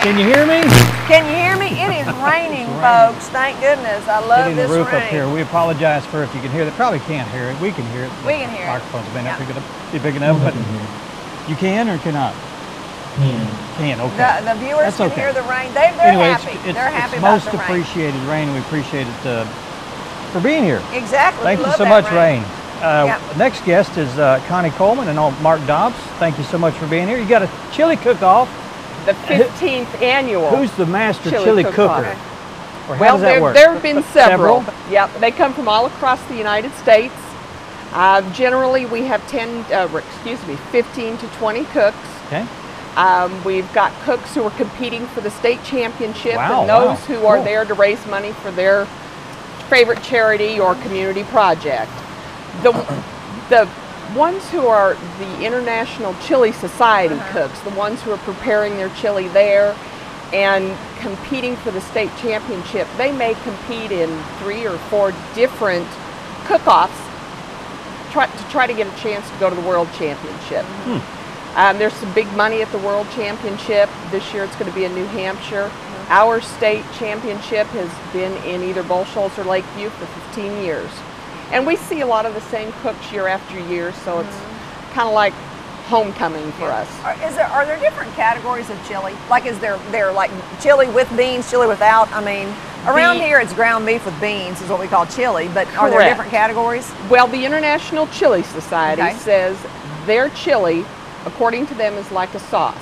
Can you hear me? Can you hear me? It is raining, folks. Thank goodness. I love this the roof rain. up here. We apologize for if you can hear it. Probably can't hear it. We can hear it. We can hear it. Microphones may not be big enough, but you can or cannot? Can, okay. The viewers can hear the rain. They're anyway, happy. They're happy it's about most the rain. appreciated rain. We appreciate it for being here. Exactly. Thank you so much, Rain. Next guest is Connie Coleman and Mark Dobbs. Thank you so much for being here. You got a chili cook-off. The 15th annual. Who's the master chili cooker? Well, there have been several. Yep, they come from all across the United States. Generally, we have 15 to 20 cooks. Okay. We've got cooks who are competing for the state championship, and those who are there to raise money for their favorite charity or community project. The ones who are the International Chili Society cooks, the ones who are preparing their chili there and competing for the state championship, they may compete in 3 or 4 different cook-offs to try to get a chance to go to the World Championship. There's some big money at the World Championship. This year it's going to be in New Hampshire. Our state championship has been in either Shoals or Lakeview for 15 years. And we see a lot of the same cooks year after year, so it's kind of like homecoming for us. Are there different categories of chili? Like, is there like chili with beans, chili without? I mean, around here it's ground beef with beans is what we call chili, but are there different categories? Well, the International Chili Society says their chili, according to them, is like a sauce.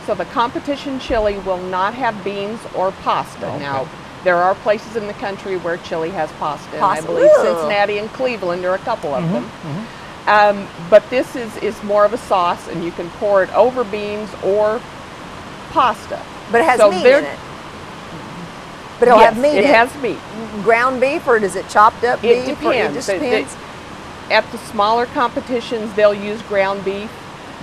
So the competition chili will not have beans or pasta. Now, there are places in the country where chili has pasta. And I believe Cincinnati and Cleveland are a couple of them. But this is more of a sauce, and you can pour it over beans or pasta. But it has meat in it. But it'll have meat in it. It has meat. Ground beef, or does it chopped up beef? It depends. It just depends. At the smaller competitions, they'll use ground beef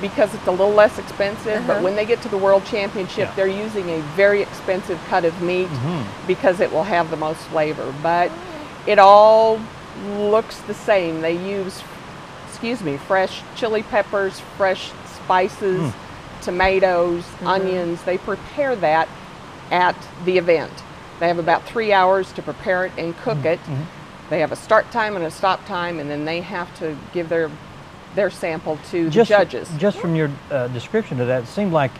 because it's a little less expensive, but when they get to the World Championship, they're using a very expensive cut of meat because it will have the most flavor. But it all looks the same. They use, fresh chili peppers, fresh spices, tomatoes, onions. They prepare that at the event. They have about 3 hours to prepare it and cook it. They have a start time and a stop time, and then they have to give their sample to the judges. Just from your description of that, it seemed like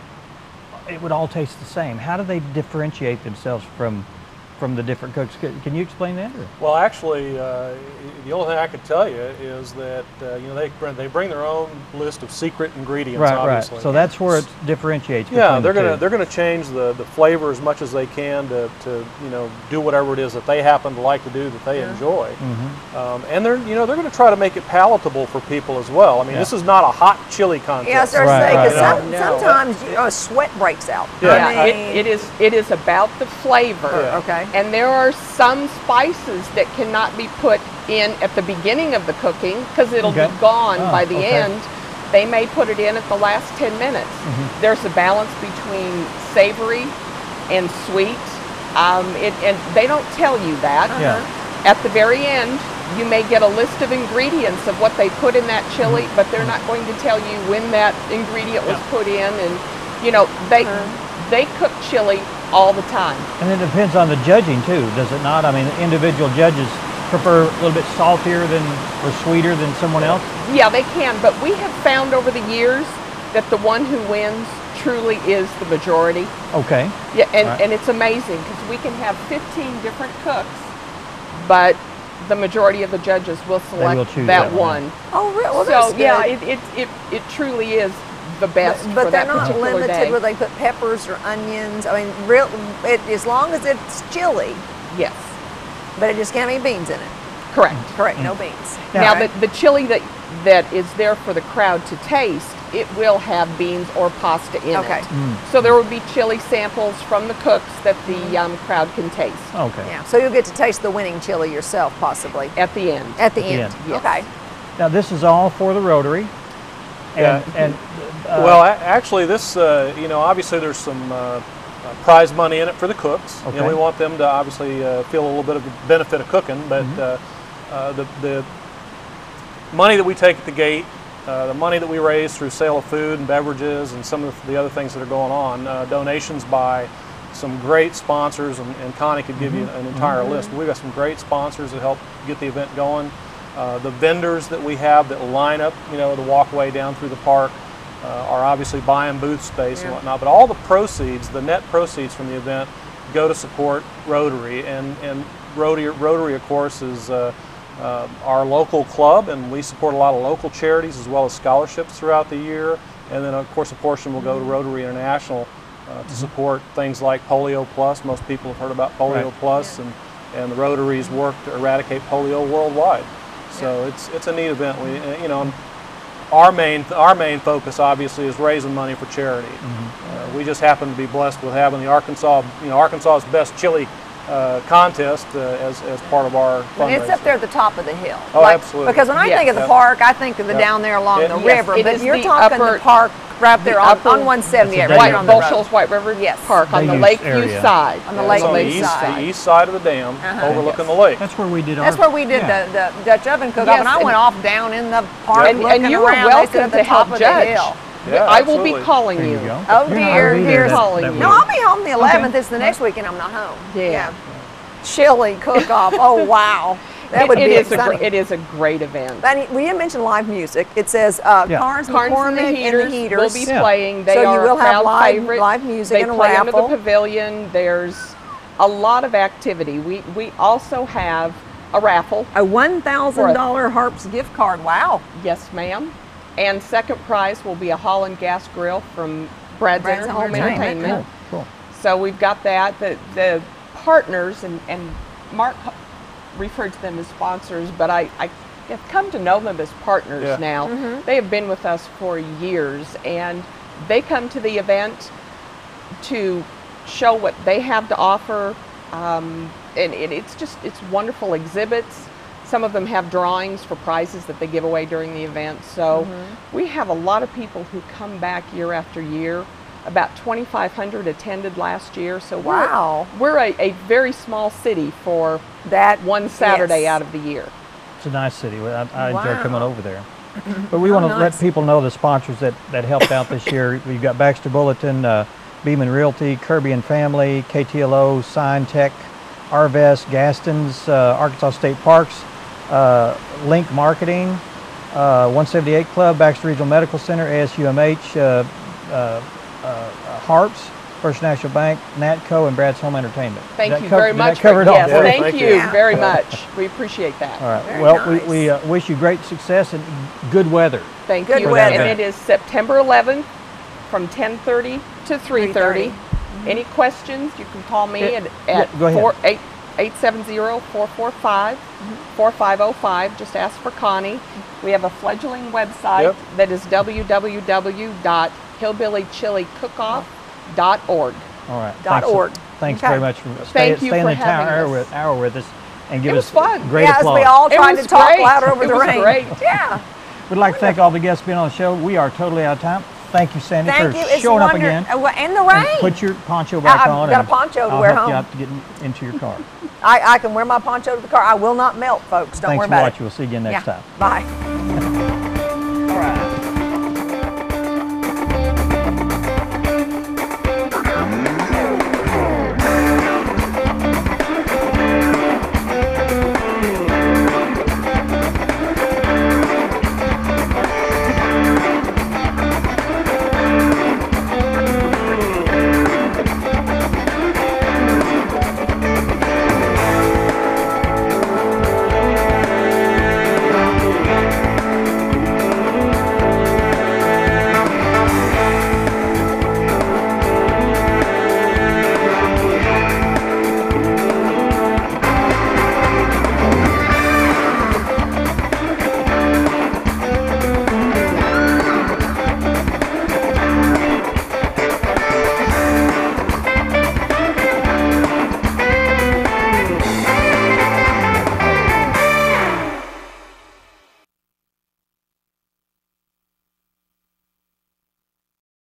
it would all taste the same. How do they differentiate themselves from the different cooks? Can you explain that? Or? Well, actually, the only thing I could tell you is that they bring their own list of secret ingredients. Obviously. Right. So that's where it differentiates. Yeah, they're gonna change the flavor as much as they can to do whatever it is that they happen to like to do that they enjoy. And they're gonna try to make it palatable for people as well. I mean, this is not a hot chili contest. Yeah, I was going to say, because sometimes sweat breaks out. Yeah, it is about the flavor. And there are some spices that cannot be put in at the beginning of the cooking because it'll be gone by the end. They may put it in at the last 10 minutes. There's a balance between savory and sweet, and they don't tell you that. At the very end, you may get a list of ingredients of what they put in that chili, but they're not going to tell you when that ingredient was put in. And they cook chili all the time. And it depends on the judging too, does it not? I mean, individual judges prefer a little bit saltier or sweeter than someone else? Yeah, they can, but we have found over the years that the one who wins truly is the majority. Okay. Yeah, and it's amazing because we can have 15 different cooks, but the majority of the judges will select that one. Oh, really? Well, so yeah, it truly is the best. But they're not limited where they put peppers or onions. I mean, as long as it's chili. Yes. But it just can't be beans in it. Correct. No beans. Now the chili that is there for the crowd to taste, it will have beans or pasta in it. So there will be chili samples from the cooks that the crowd can taste. Yeah. So you'll get to taste the winning chili yourself, possibly. At the end. At the end. Yes. Okay. Now this is all for the Rotary. Well, actually, this obviously there's some prize money in it for the cooks. We want them to obviously feel a little bit of the benefit of cooking, but the money that we take at the gate the money that we raise through sale of food and beverages and some of the other things that are going on, donations by some great sponsors, and Connie could give you an entire list. But we've got some great sponsors that help get the event going. The vendors that we have that line up, the walkway down through the park, are obviously buying booth space and whatnot. But all the proceeds, the net proceeds from the event, go to support Rotary. And Rotary, of course, is our local club, and we support a lot of local charities as well as scholarships throughout the year. And then, of course, a portion will go to Rotary International to support things like Polio Plus. Most people have heard about Polio Plus, and the Rotary's work to eradicate polio worldwide. So it's a neat event. Our main focus obviously is raising money for charity. We just happen to be blessed with having the Arkansas's Best Chili contest as part of our fundraiser. It's up there at the top of the hill. Oh, absolutely. Because when I think of the park, I think of the down there along the river. But you're talking the park right there on 178, right on the road. Shoals White River Park on the Lakeview side. On the Lakeview side. The east side of the dam, overlooking the lake. That's where we did the Dutch oven cook-off, and I went off down in the park looking around. And you were welcome to help judge. Yeah, I will be calling you. Oh dear, here's calling you. No, I'll be home the 11th. It's the next weekend I'm not home. Yeah. Chili cook-off. Oh wow. That would be exciting. It is a great event. And we didn't mention live music. It says Carnes, McCormick, and the Heaters will be playing. They so are you will have live music and a raffle. They play under the pavilion. There's a lot of activity. We also have a raffle. A $1,000 Harps gift card. Wow. Yes, ma'am. And second prize will be a Holland gas grill from Brad's Home Entertainment. Cool. So we've got that. The partners, and Mark referred to them as sponsors, but I have come to know them as partners now. They have been with us for years, and they come to the event to show what they have to offer, and it's wonderful exhibits. Some of them have drawings for prizes that they give away during the event. So we have a lot of people who come back year after year. About 2,500 attended last year. So we're a very small city for that one Saturday out of the year. It's a nice city. I enjoy coming over there. But we want to let people know the sponsors that helped out this year. We've got Baxter Bulletin, Beeman Realty, Kirby and Family, KTLO, Sign Tech, Arvest, Gaston's, Arkansas State Parks, Link Marketing, 178 Club, Baxter Regional Medical Center, ASUMH, Harps, First National Bank, NATCO, and Brad's Home Entertainment. Thank you very much. Yes, thank you very much. We appreciate that. All right. We wish you great success and good weather. Thank you. And it is September 11th from 10:30 to 3:30. Any questions, you can call me at 870-445-4505. Just ask for Connie. We have a fledgling website that is www.hillbillychiliCookoff.org. All right. .org. Thanks very much for staying the hour with us and give us great applause. We all tried to talk louder over the rain. Great. Yeah. We'd like to thank all the guests being on the show. We are totally out of time. Thank you, Sandy, for showing up again. And the rain. And put your poncho back on. I've got a poncho to wear home. I'll help you out to get into your car. I can wear my poncho to the car. I will not melt, folks. Don't worry about it. Thanks for watching. We'll see you again next time. Bye.